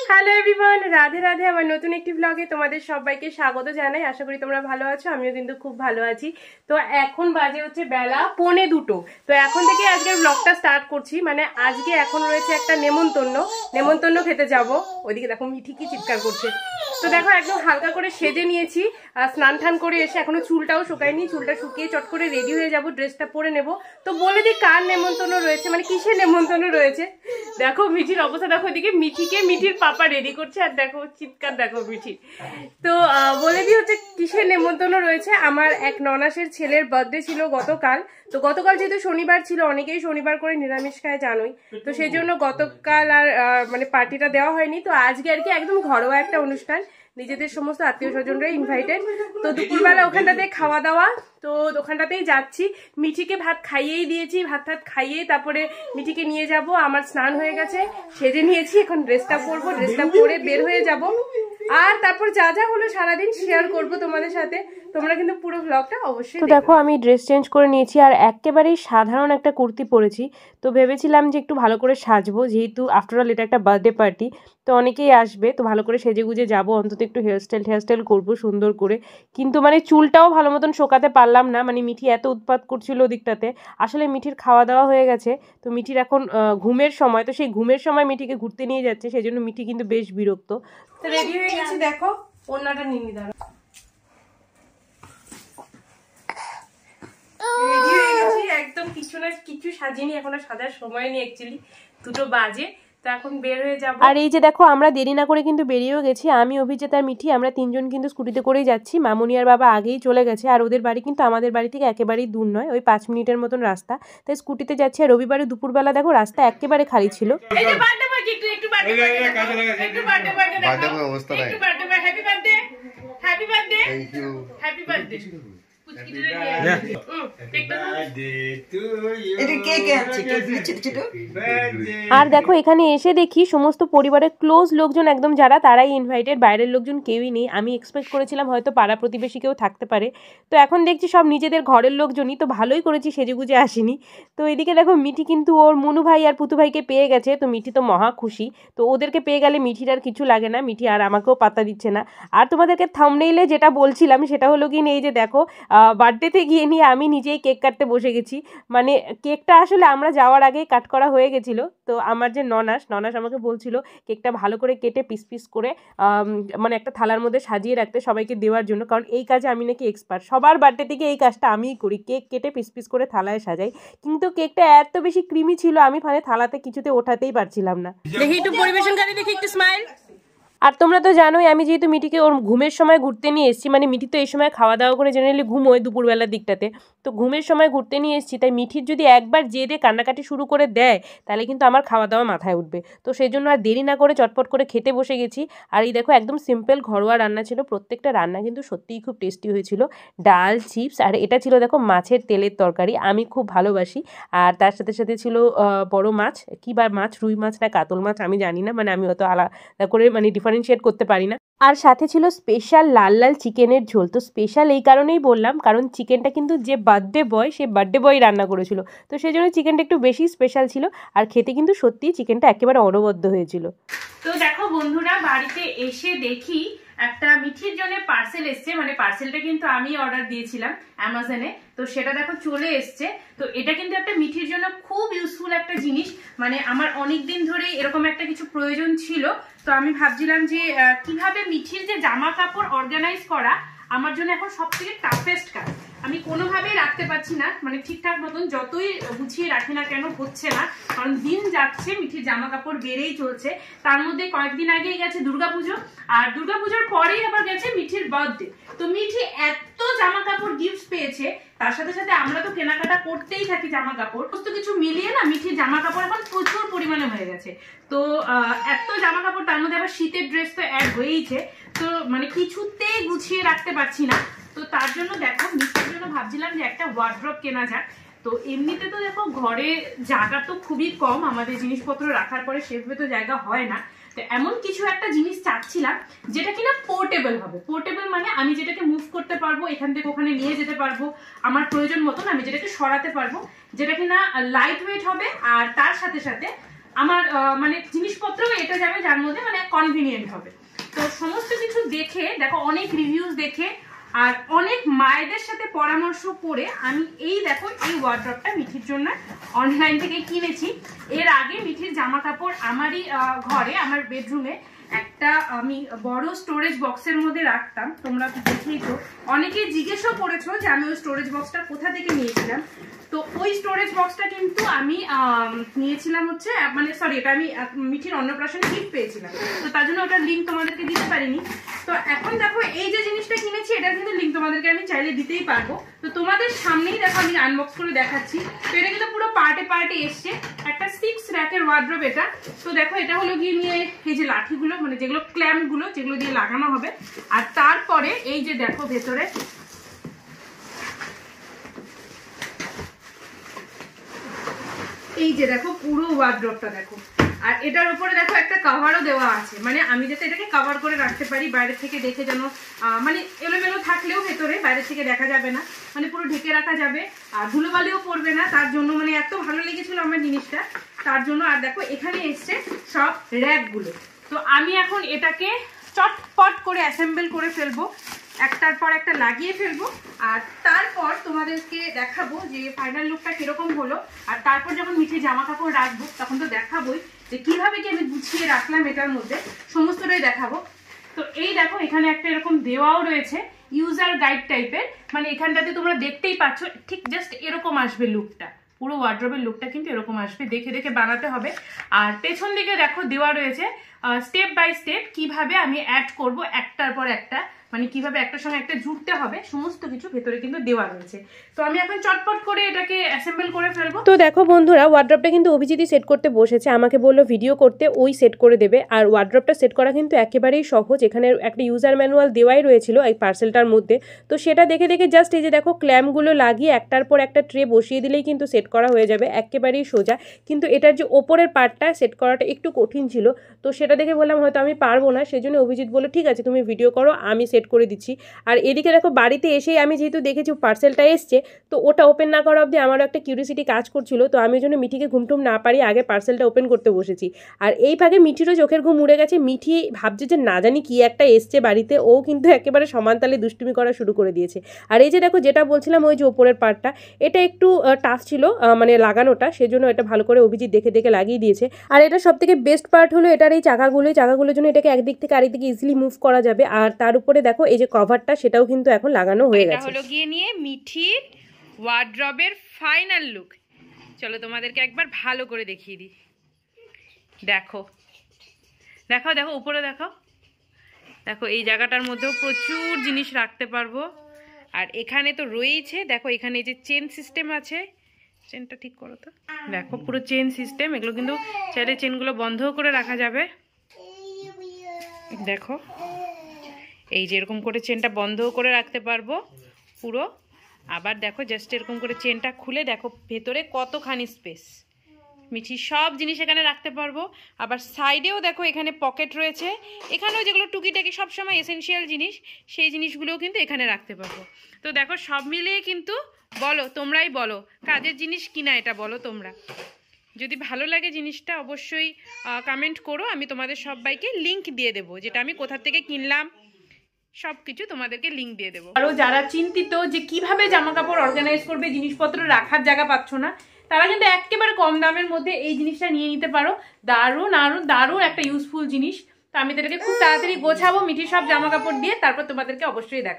Hello everyone, Radhe Radhe. আমার নতুন একটি ব্লগে তোমাদের সবাইকে স্বাগত জানাই। আশা করি তোমরা ভালো আছো, আমিও কিন্তু খুব ভালো আছি। তো এখন বাজে হচ্ছে বেলা 1:45। তো এখন থেকে আজকের ব্লগটা স্টার্ট করছি। মানে আজকে এখন রয়েছে একটা নেমন্তন্ন খেতে যাব। ওইদিকে দেখো মিঠি কি চিৎকার করছে। তো দেখো একদম হালকা করে সেজে নিয়েছি, স্নান টান করে এসে এখনো চুলটাও শুকায়নি। চুলটা শুকিয়ে চট করে রেডি হয়ে যাব, ড্রেসটা পরে নেব। তো বলে দিই কার নেমন্তন্ন রয়েছে, মানে কিসের নেমন্তন্ন রয়েছে। দেখো মিঠির অবস্থা দেখো, এদিকে মিঠির পাপা রেডি করছে, আর দেখো চিৎকার দেখো মিঠির। তো বলে দিই হচ্ছে কিসের নেমন্তন্ন রয়েছে। আমার এক ননাসের ছেলের বার্থডে ছিল গতকাল। তো গতকাল যেহেতু শনিবার ছিল, অনেকেই শনিবার করে নিরামিষ খায় জানোই, তো সেই জন্য গতকাল আর মানে পার্টিটা দেওয়া হয়নি। তো আজকে আর কি একদম ঘরোয়া একটা অনুষ্ঠান, নিজেদের সমস্ত আত্মীয় স্বজনরা ইনভাইটেড। তো দুপুরবেলা ওখানটাতে খাওয়া দাওয়া, তো ওখানটাতেই যাচ্ছি। মিঠিকে ভাত খাইয়েই দিয়েছি, ভাত খাইয়ে তারপরে মিঠিকে নিয়ে যাব। আমার স্নান হয়ে গেছে, সেজে নিয়েছি, এখন ড্রেসটা পরবো, ড্রেসটা পরে বের হয়ে যাব। আর তারপর যা যা হলো সারাদিন শেয়ার করব তোমাদের সাথে। তোমরা কিন্তু পুরো ব্লগটা অবশ্যই। তো দেখো আমি ড্রেস চেঞ্জ করে নিয়েছি, আর একেবারেই সাধারণ একটা কুর্তি পরেছি। তো ভেবেছিলাম যে একটু ভালো করে সাজবো, যেহেতু আফটার অল এটা একটা বার্থডে পার্টি, তো অনেকেই আসবে, তো ভালো করে সেজে গুজে যাবো। অন্তত একটু হেয়ারস্টাইল করবো সুন্দর করে। কিন্তু মানে চুলটাও ভালো মতন শোকাতে পারলাম না, মানে মিঠি এত উৎপাত করছিল ওদিকটাতে। আসলে মিঠির খাওয়া দাওয়া হয়ে গেছে, তো মিঠির এখন ঘুমের সময়, তো সেই ঘুমের সময় মিঠিকে ঘুরতে নিয়ে যাচ্ছে, সেই জন্য মিঠি কিন্তু বেশ বিরক্ত। তো রেডি হয়ে গেছি, দেখো ওড়নাটা নিয়ে দাঁড়ো। রেডি হয়ে গেছি একদম, কিছু সাজিনি, এখন আর সাজার সময় নেই, অ্যাকচুয়ালি 2টো বাজে। তো এখন বের হয়ে যাব। আর এই যে দেখো আমরা দেরি না করে কিন্তু বেরিয়েও গেছি। আমি, অভিজিৎ আর মিঠি, আমরা 3জন কিন্তু স্কুটিতে করেই যাচ্ছি। মামুনি আর বাবা আগেই চলে গেছে, আর ওদের বাড়ি কিন্তু আমাদের বাড়ি থেকে একেবারেই দূর নয়, ওই 5 মিনিটের মতন রাস্তা। তাই স্কুটিতে যাচ্ছি। আর রবিবারে দুপুরবেলা দেখো রাস্তা একেবারে খালি ছিল। আর দেখো এখানে এসে দেখি সমস্ত পরিবারের ক্লোজ লোকজন একদম যারা, তারাই ইনভাইটেড, বাইরের লোকজন কেউই নেই। আমি এক্সপেক্ট করেছিলাম হয়তো পাড়া প্রতিবেশী কেউ থাকতে পারে, তো এখন দেখছি সব নিজেদের ঘরের লোকজনই। তো ভালোই করেছি সেজেগুজে আসিনি। তো এদিকে দেখো মিঠি কিন্তু ওর মুনু ভাই আর পুতু ভাইকে পেয়ে গেছে, তো মিঠি তো মহা খুশি। তো ওদেরকে পেয়ে গেলে মিঠির আর কিছু লাগে না, মিঠি আর আমাকেও পাত্তা দিচ্ছে না। আর তোমাদেরকে থাম্বনেইলে যেটা বলছিলাম সেটা হলো কি, এই যে দেখো বার্থডেতে গিয়ে নিয়ে আমি নিজেই কেক কাটতে বসে গেছি। মানে কেকটা আসলে আমরা যাওয়ার আগেই কাট করা হয়ে গেছিলো। তো আমার যে ননাস আমাকে বলছিল কেকটা ভালো করে কেটে পিস করে মানে একটা থালার মধ্যে সাজিয়ে রাখতে সবাইকে দেওয়ার জন্য, কারণ এই কাজে আমি নাকি এক্সপার্ট। সবার বার্থডে থেকে এই কাজটা আমিই করি, কেক কেটে পিস করে থালায় সাজাই। কিন্তু কেকটা এত বেশি ক্রিমি ছিল, আমি থালাতে কিছুতে ওঠাতেই পারছিলাম না। দেখি একটু পরিবেশনকারী, দেখি একটু স্মাইল। আর তোমরা তো জানোই আমি যেহেতু মিঠিকে ওর ঘুমের সময় ঘুরতে নিয়ে এসেছি, মানে মিঠি তো এই সময় খাওয়া দাওয়া করে জেনারেলি ঘুমোয় দুপুরবেলার দিকটাতে, তো ঘুমের সময় ঘুরতে নিয়ে এসেছি। তাই মিঠির যদি একবার জেদে কান্নাকাটি শুরু করে দেয়, তাহলে কিন্তু আমার খাওয়া দাওয়া মাথায় উঠবে। তো সেই জন্য আর দেরি না করে চটপট করে খেতে বসে গেছি। আর এই দেখো একদম সিম্পল ঘরোয়া রান্না ছিল, প্রত্যেকটা রান্না কিন্তু সত্যিই খুব টেস্টি হয়েছিল। ডাল, চিপস, আর এটা ছিল দেখো মাছের তেলের তরকারি, আমি খুব ভালোবাসি। আর তার সাথে সাথে ছিল বড় মাছ, কি বা মাছ, রুই মাছ না কাতল মাছ আমি জানি না, মানে আমি অত আলাদা করে মানে ডিফারেন্সিয়েট করতে পারি না। আর সাথে ছিল স্পেশাল লাল চিকেনের ঝোল। তো স্পেশাল এই কারণেই বললাম, কারণ চিকেনটা কিন্তু যে বার্থডে বয়, সে বার্থডে বয় রান্না করেছিল, তো সেই জন্য চিকেনটা একটু বেশি স্পেশাল ছিল। আর খেতে কিন্তু সত্যিই চিকেনটা একেবারে অনবদ্য হয়েছিল। তো দেখো বন্ধুরা, বাড়িতে এসে দেখি একটা মিঠির জন্য পার্সেল এসছে, মানে পার্সেলটা কিন্তু আমি অর্ডার দিয়েছিলাম অ্যামাজনে, তো সেটা দেখো চলে এসছে। তো এটা কিন্তু একটা মিঠির জন্য খুব ইউজফুল একটা জিনিস, মানে আমার অনেক দিন ধরেই এরকম একটা কিছু প্রয়োজন ছিল। তো আমি ভাবছিলাম যে কিভাবে মিঠির যে জামা কাপড় অর্গানাইজ করা আমার জন্য এখন সব থেকে টাফেস্ট কাজ। আমি কোনোভাবেই রাখতে পারছি না, মানে ঠিকঠাক মতন যতই গুছিয়ে রাখি না কেন হচ্ছে না, কারণ দিন যাচ্ছে মিঠির জামা কাপড় বেড়েই চলছে। তার মধ্যে কয়েকদিন আগেই গেছে দুর্গাপুজো, আর দুর্গাপুজোর পরেই আবার গেছে মিঠির বার্থডে। তো মিঠি এত জামা কাপড় গিফট পেয়েছে, তার সাথে সাথে আমরা তো কেনাকাটা করতেই থাকি জামা কাপড়, সমস্ত কিছু মিলিয়ে না মিঠির জামা কাপড় এখন প্রচুর পরিমাণে হয়ে গেছে। তো এত জামা কাপড়, তার মধ্যে আবার শীতের ড্রেস তো অ্যাড হয়েইছে, তো মানে কিছুতেই গুছিয়ে রাখতে পারছি না। তো তার জন্য দেখো মিঠির জন্য ভাবছিলাম যে একটা ওয়ার্ড্রপ কেনা যাক। তো এমনিতে তো দেখো ঘরে জায়গা তো খুবই কম, আমাদের জিনিসপত্র রাখার পরে সেভাবে তো জায়গা হয় না। তো এমন কিছু একটা জিনিস চাচ্ছিলাম যেটা কিনা পোর্টেবল হবে। পোর্টেবল মানে আমি যেটাকে মুভ করতে পারবো, এখান থেকে ওখানে নিয়ে যেতে পারবো, আমার প্রয়োজন মতন আমি যেটাকে সরাতে পারবো, যেটা কিনা লাইট ওয়েট হবে, আর তার সাথে সাথে আমার মানে জিনিসপত্র এটা যাবে যার মধ্যে মানে কনভিনিয়েন্ট হবে। তো সমস্ত কিছু দেখে দেখো, অনেক রিভিউজ দেখে আর অনেক মায়েদের সাথে পরামর্শ করে আমি এই দেখো এই ওয়ার্ড্রপটা মিঠির জন্য অনলাইন থেকে কিনেছি। এর আগে মিঠির জামা কাপড় আমারই ঘরে, আমার বেডরুমে একটা আমি বড় স্টোরেজ বক্সের মধ্যে রাখতাম। তোমরা তো দেখেই তো, অনেকেই জিজ্ঞেসও করেছো যে আমি ওই স্টোরেজ বক্সটা কোথা থেকে নিয়েছিলাম। তো ওই স্টোরেজ বক্সটা কিন্তু আমি নিয়েছিলাম হচ্ছে মানে সরি, এটা আমি মিঠির অন্নপ্রাশন গিফট পেয়েছিলাম, তো তার জন্য ওটার লিঙ্ক তোমাদেরকে দিতে পারিনি। তো এখন দেখো এই যে জিনিসটা কিনেছি এটার কিন্তু লিঙ্ক তোমাদেরকে আমি চাইলে দিতেই পারবো। তো তোমাদের সামনেই দেখো আমি আনবক্স করে দেখাচ্ছি। তো এটা কিন্তু পুরো পার্টে পার্টে এসছে, একটা 6 র‍্যাকের ওয়ার্ড্রোব এটা। তো দেখো এটা হলো গিয়ে নিয়ে এই যে লাঠিগুলো মানে যেগুলো ক্ল্যাম্প গুলো যেগুলো দিয়ে লাগানো হবে, আর তারপরে এই যে দেখো ভেতরে এই যে দেখো পুরো ওয়ার্ড্রোবটা দেখো। আর এটার উপরে দেখো একটা কভারও দেওয়া আছে, মানে আমি যাতে এটাকে কভার করে রাখতে পারি, বাইরে থেকে দেখে যেন মানে এলোমেলো থাকলেও ভেতরে বাইরে থেকে দেখা যাবে না, মানে পুরো ঢেকে রাখা যাবে আর ধুলোবালিও পড়বে না। তার জন্য মানে এত ভালো লেগেছিল আমার জিনিসটা, তার জন্য। আর দেখো এখানে এসছে সব র‍্যাকগুলো। তো আমি এখন এটাকে চটপট করে অ্যাসেম্বল করে ফেলবো, একটার পর একটা লাগিয়ে ফেলবো, আর তারপর তোমাদেরকে দেখাবো যে ফাইনাল লুকটা কিরকম হলো। আর তারপর যখন মিঠির জামা কাপড় রাখবো তখন তো দেখাবোই যে কিভাবে কি আমি গুছিয়ে রাখলাম এটার মধ্যে, সমস্তটাই দেখাবো। তো এই দেখো এখানে একটা এরকম দেওয়াও রয়েছে ইউজার গাইড টাইপের, মানে এখানটাতে তোমরা দেখতেই পাচ্ছ ঠিক জাস্ট এরকম আসবে লুকটা, পুরো ওয়ার্ড্রোবের লুকটা কিন্তু এরকম আসবে, দেখে দেখে বানাতে হবে। আর পেছন দিকে দেখো দেওয়া রয়েছে স্টেপ বাই স্টেপ কিভাবে আমি অ্যাড করব একটার পর একটা, মানে কিভাবে একটার সঙ্গে একটা জুড়তে হবে, সমস্ত কিছু ভেতরে কিন্তু দেওয়া রয়েছে। তো আমি এখন চটপট করে এটাকে অ্যাসেম্বল করে ফেলবো। তো দেখো বন্ধুরা, ওয়ার্ড্রপটা কিন্তু অভিজিৎই সেট করতে বসেছে, আমাকে বললো ভিডিও করতে, ওই সেট করে দেবে। আর ওয়ার্ড্রপটা সেট করা কিন্তু একেবারেই সহজ, এখানে একটা ইউজার ম্যানুয়াল দেওয়াই রয়েছিল এই পার্সেলটার মধ্যে। তো সেটা দেখে দেখে জাস্ট এই যে দেখো ক্ল্যাম্পগুলো লাগিয়ে একটার পর একটা ট্রে বসিয়ে দিলেই কিন্তু সেট করা হয়ে যাবে, একেবারেই সোজা। কিন্তু এটার যে ওপরের পার্টটা সেট করাটা একটু কঠিন ছিল, তো সেটা দেখে বললাম হয়তো আমি পারবো না, সেজন্য অভিজিৎ বললো ঠিক আছে তুমি ভিডিও করো, আমি সেট করে দিচ্ছি। আর এদিকে দেখো বাড়িতে এসেই আমি যেহেতু দেখেছি পার্সেলটা এসছে, তো ওটা ওপেন না করা অবধি আমারও একটা কিউরিসিটি কাজ করছিল। তো আমি ওই জন্য মিঠিকে ঘুমটুম না পারি আগে পার্সেলটা ওপেন করতে বসেছি। আর এই ফাঁকে মিঠিরও চোখের ঘুম উড়ে গেছে, মিঠি ভাবছে যে না জানি কি একটা এসছে বাড়িতে, ও কিন্তু একেবারে সমানতালে দুষ্টুমি করা শুরু করে দিয়েছে। আর এই যে দেখো যেটা বলছিলাম ওই যে ওপরের পার্টটা, এটা একটু টাফ ছিল মানে লাগানোটা, সেজন্য এটা ভালো করে অভিজিৎ দেখে দেখে লাগিয়ে দিয়েছে। আর এটা সব থেকে বেস্ট পার্ট হলো এটার এই চাকাগুলোর জন্য এটাকে একদিক থেকে আরেকদিকে ইজিলি মুভ করা যাবে। আর তার উপরে দেখো এই যে কভারটা সেটাও কিন্তু এখন লাগানো হয়ে গেছে। এটা হলো গিয়ে নিয়ে মিঠির ওয়ার্ড্রবের ফাইনাল লুক। চলো তোমাদেরকে একবার ভালো করে দেখিয়ে দিই। দেখো দেখো দেখো উপরে দেখো, দেখো এই জায়গাটার মধ্যেও প্রচুর জিনিস রাখতে পারবো। আর এখানে তো রয়েছে দেখো, এখানে এই যে চেন সিস্টেম আছে, চেনটা ঠিক করো তো, দেখো পুরো চেন সিস্টেম, এগুলো কিন্তু চাইলে চেনগুলো বন্ধও করে রাখা যাবে। দেখো এই যে এরকম করে চেনটা বন্ধও করে রাখতে পারবো পুরো। আবার দেখো জাস্ট এরকম করে চেনটা খুলে দেখো ভেতরে কতখানি স্পেস, মিঠি সব জিনিস এখানে রাখতে পারবো। আবার সাইডেও দেখো এখানে পকেট রয়েছে, এখানেও যেগুলো টুকিটাকি সবসময় এসেনশিয়াল জিনিস সেই জিনিসগুলোও কিন্তু এখানে রাখতে পারবো। তো দেখো সব মিলিয়ে কিন্তু বলো, তোমরাই বলো কাজের জিনিস কিনা এটা বলো তোমরা। যদি ভালো লাগে জিনিসটা অবশ্যই কমেন্ট করো, আমি তোমাদের সবাইকে লিংক দিয়ে দেবো, যেটা আমি কোথা থেকে কিনলাম সবকিছু তোমাদেরকে লিংক দিয়ে দেবো। আরও যারা চিন্তিত যে কিভাবে জামা কাপড় অর্গানাইজ করবে, জিনিসপত্র রাখার জায়গা পাচ্ছ না, তারা কিন্তু একেবারে কম দামের মধ্যে এই জিনিসটা নিয়ে নিতে পারো। দারুণ দারুণ দারুণ একটা ইউজফুল জিনিস। তো আমি তাদেরকে খুব তাড়াতাড়ি গোছাবো মিঠির সব জামা কাপড় দিয়ে, তারপর তোমাদেরকে অবশ্যই দেখাবো।